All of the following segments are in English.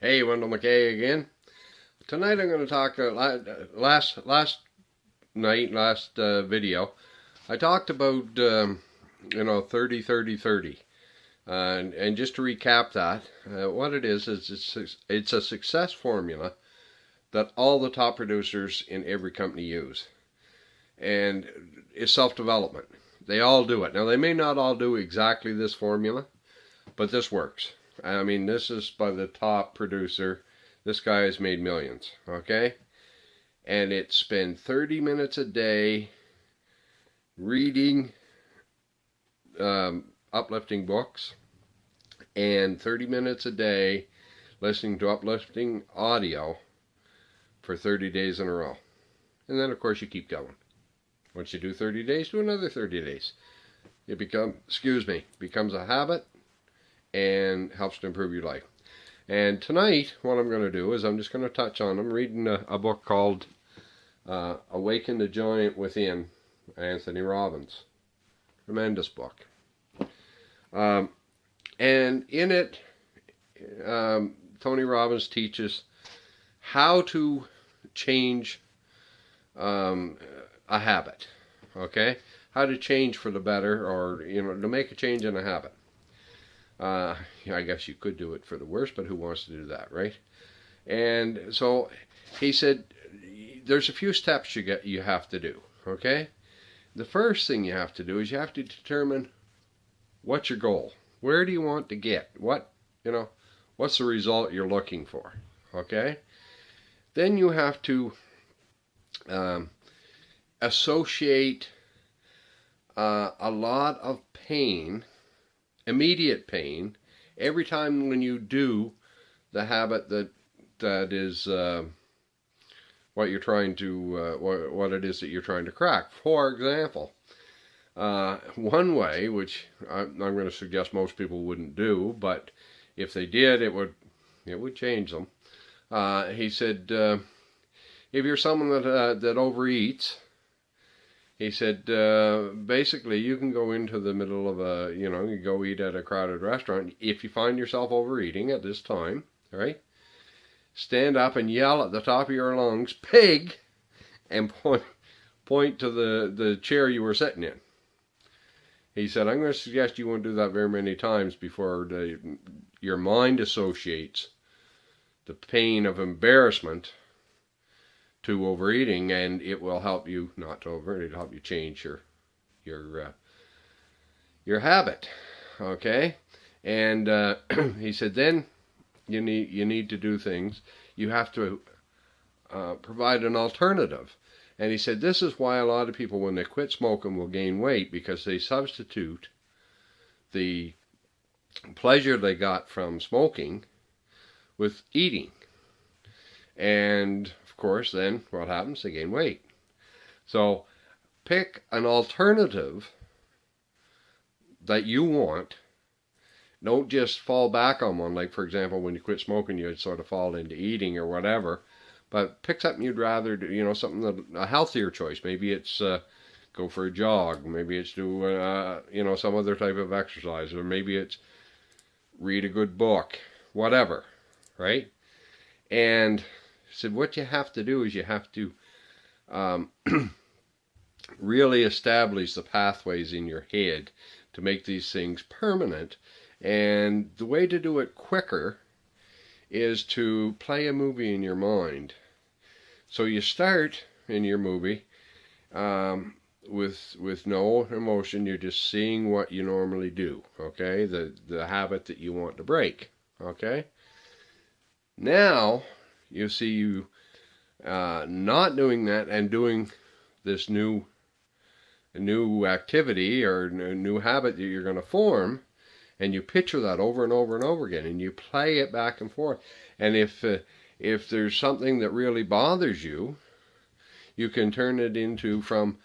Hey, Wendell McKay again. Tonight I'm going to talk, last video, I talked about, 30, 30, 30. And just to recap that, what it is it's a success formula that all the top producers in every company use. And it's self-development. They all do it. Now, they may not all do exactly this formula, but this works. I mean, this is by the top producer. This guy has made millions, okay? And it's spend 30 minutes a day reading uplifting books and 30 minutes a day listening to uplifting audio for 30 days in a row. And then, of course, you keep going. Once you do 30 days, do another 30 days. It becomes a habit and helps to improve your life. And tonight, what I'm going to do is I'm just going to touch on, I'm reading a book called Awaken The Giant Within, Anthony Robbins. Tremendous book. And in it, Tony Robbins teaches how to change a habit, okay? How to change for the better, or, to make a change in a habit. I guess you could do it for the worse, but who wants to do that, right? And so he said, there's a few steps you have to do, okay? The first thing you have to do is you have to determine what's your goal. Where do you want to get? What's the result you're looking for, okay? Then you have to associate a lot of pain, immediate pain, every time when you do the habit that is what you're trying to what it is that you're trying to crack. For example, one way, which I'm going to suggest most people wouldn't do, but if they did, it would change them. He said, if you're someone that overeats, he said, basically, you can go into the middle of you go eat at a crowded restaurant. If you find yourself overeating at this time, right, stand up and yell at the top of your lungs, "Pig!" and point to the chair you were sitting in. He said, I'm going to suggest you won't do that very many times before your mind associates the pain of embarrassment to overeating, and it will help you not to overeat. It'll help you change your habit, okay? And he said, then you need to do things. You have to provide an alternative. And he said, this is why a lot of people, when they quit smoking, will gain weight, because they substitute the pleasure they got from smoking with eating. And of course, then what happens? They gain weight. So pick an alternative that you want. Don't just fall back on one. Like, for example, when you quit smoking, you sort of fall into eating or whatever. But pick something you'd rather do, something a healthier choice. Maybe it's go for a jog. Maybe it's do, some other type of exercise. Or maybe it's read a good book. Whatever, right? And said what you have to do is you have to really establish the pathways in your head to make these things permanent. And the way to do it quicker is to play a movie in your mind. So you start in your movie with no emotion. You're just seeing what you normally do, okay? The habit that you want to break, okay? Now you see you not doing that and doing this new activity or new habit that you're going to form, and you picture that over and over and over again, and you play it back and forth. And if there's something that really bothers you, you can turn it into from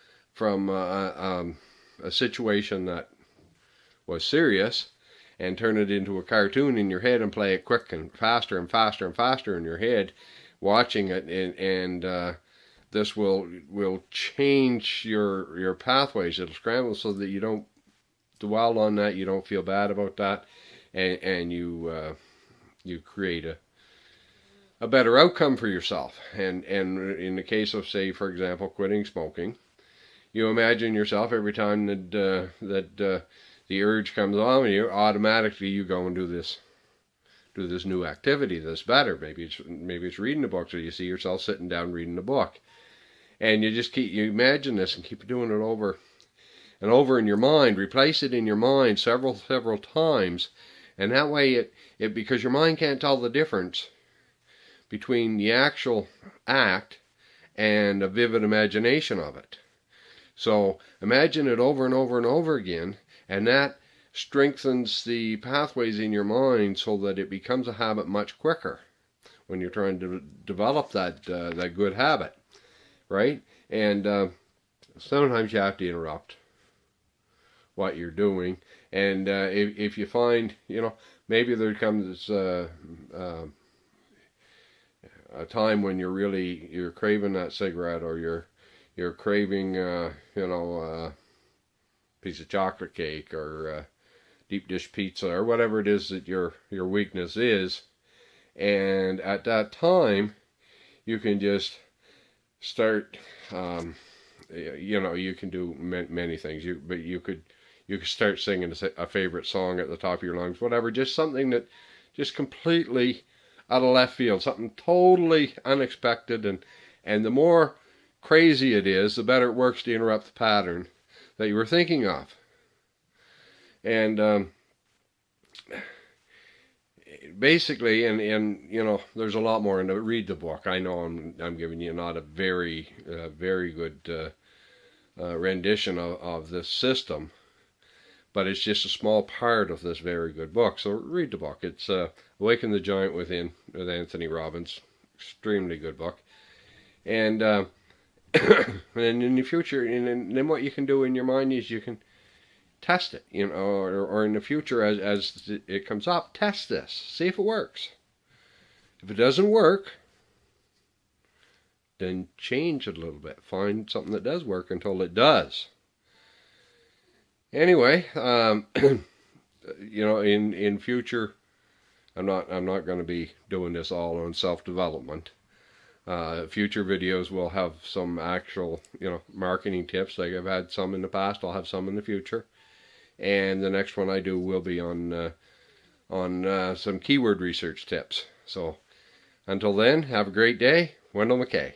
a situation that was serious, and turn it into a cartoon in your head and play it quick and faster and faster and faster in your head, watching it, and this will change your pathways. It'll scramble so that you don't dwell on that, you don't feel bad about that, and you create a better outcome for yourself. And in the case of, say, for example, quitting smoking, you imagine yourself every time that the urge comes on, you automatically you go and do this new activity that's better. Maybe it's reading a book, so you see yourself sitting down reading a book, and you imagine this and keep doing it over and over in your mind. Replace it in your mind several times, and that way it because your mind can't tell the difference between the actual act and a vivid imagination of it. So imagine it over and over and over again, and that strengthens the pathways in your mind so that it becomes a habit much quicker when you're trying to develop that good habit, right? And sometimes you have to interrupt what you're doing, and if you find, maybe there comes a time when you're craving that cigarette, or you're craving a piece of chocolate cake, or deep dish pizza, or whatever it is that your weakness is. And at that time you can just start you can do many things, but you could start singing a favorite song at the top of your lungs, whatever, just something that just completely out of left field, something totally unexpected, and the more crazy it is, the better it works to interrupt the pattern that you were thinking of. And basically, and there's a lot more in it. Read the book. I know I'm giving you not a very good rendition of this system, but it's just a small part of this very good book. So read the book. It's Awaken the Giant Within with Anthony Robbins. Extremely good book. And and in the future, and then what you can do in your mind is you can test it, or in the future as it comes up, test this, see if it works. If it doesn't work, then change it a little bit. Find something that does work until it does. Anyway, in future, I'm not going to be doing this all on self-development. Future videos will have some actual, marketing tips. Like I've had some in the past, I'll have some in the future. And the next one I do will be on some keyword research tips. So until then, have a great day. Wendell McKay.